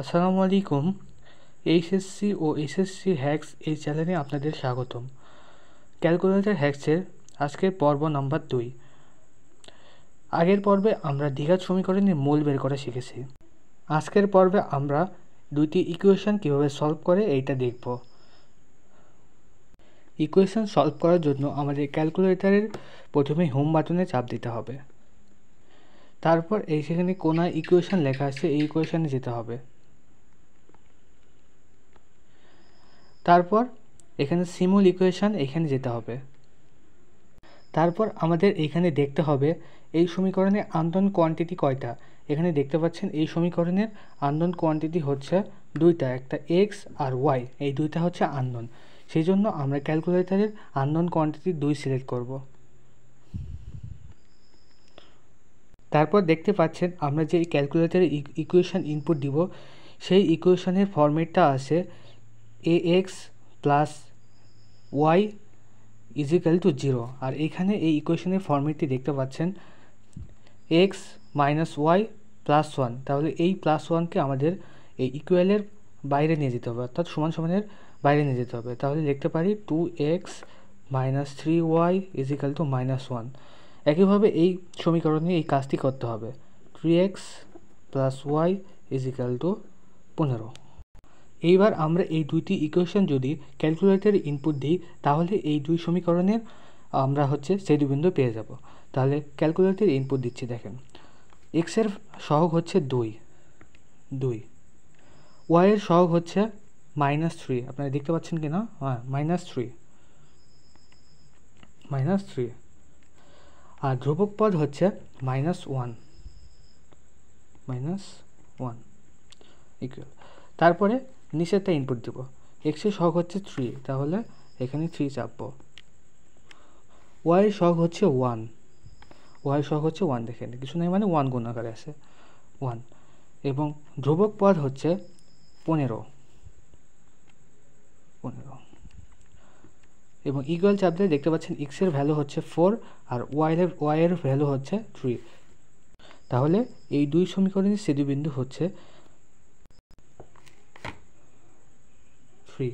আসসালামু আলাইকুম। এইচএসসি ও SSC hacks এই চ্যানেলে আপনাদের স্বাগতম। ক্যালকুলেটর হ্যাকসের আজকের পর্ব নাম্বার 2। আগের পর্বে আমরা দ্বিঘাত সমীকরণের মূল বের করা শিখেছি। আজকের পর্বে আমরা দুইটি ইকুয়েশন কীভাবে সলভ করে এইটা দেখব। ইকুয়েশন সলভ করার জন্য আমাদের ক্যালকুলেটরের প্রথমে হোম বাটনে চাপ দিতে হবে। তারপর সেখানে কোনায় ইকুয়েশন লেখা আছে, এই ইকুয়েশনে যেতে হবে। তারপর এখানে সিমুল ইকুয়েশন, এখানে যেতে হবে। তারপর আমাদের এখানে দেখতে হবে এই সমীকরণে আননোন কোয়ান্টিটি কয়টা। এখানে দেখতে পাচ্ছেন এই সমীকরণের আননোন কোয়ান্টিটি হচ্ছে দুইটা, একটা এক্স আর ওয়াই, এই দুইটা হচ্ছে আননোন। সেই জন্য আমরা ক্যালকুলেটরের আননোন কোয়ান্টিটি 2 সিলেক্ট করব। তারপর দেখতে পাচ্ছেন আমরা যে ক্যালকুলেটরে ইকুয়েশন ইনপুট দিব, সেই ইকুয়েশনের ফরম্যাটটা আছে ax plus y is equal to 0। আর এখানে এই ইকুয়েশনের ফরম্যাটটি দেখতে পাচ্ছেন এক্স মাইনাস ওয়াই প্লাস 1। তাহলে এই প্লাস 1কে আমাদের এই ইকুয়ালের বাইরে নিয়ে যেতে হবে, অর্থাৎ সমান সমানের বাইরে নিয়ে যেতে হবে। তাহলে লিখতে পারি 2x minus 3y is equal two -1। একইভাবে এই সমীকরণে এই কাজটি করতে হবে, 3x plus y is equal two 15। এইবার আমরা এই দুইটি ইকুয়েশন যদি ক্যালকুলেটরে ইনপুট দিই, তাহলে এই দুই সমীকরণের আমরা ছেদবিন্দু পেয়ে যাব। তাহলে ক্যালকুলেটরে ইনপুট দিচ্ছি, দেখেন এক্সের সহগ হচ্ছে 2, ওয়াইয়ের সহগ হচ্ছে -3। আপনারা দেখতে পাচ্ছেন কি না? হ্যাঁ, -3, আর ধ্রুবক পদ হচ্ছে -1 ইকুয়াল। তারপরে নিচেরটা ইনপুট দেব, এক্সের সহগ হচ্ছে 3, তাহলে এখানে 3 চাপবো। ওয়াইয়ের সহগ হচ্ছে 1, দেখেন কিছু নেই, মানে 1 গুণ আকারে আছে 1। এবং ধ্রুবক পদ হচ্ছে 15 এবং ইকুয়াল চাপ দিয়ে দেখতে পাচ্ছেন এক্সের ভ্যালু হচ্ছে 4 আর ওয়াইয়ের ভ্যালু হচ্ছে 3। তাহলে এই দুই সমীকরণের ছেদবিন্দু হচ্ছে 3।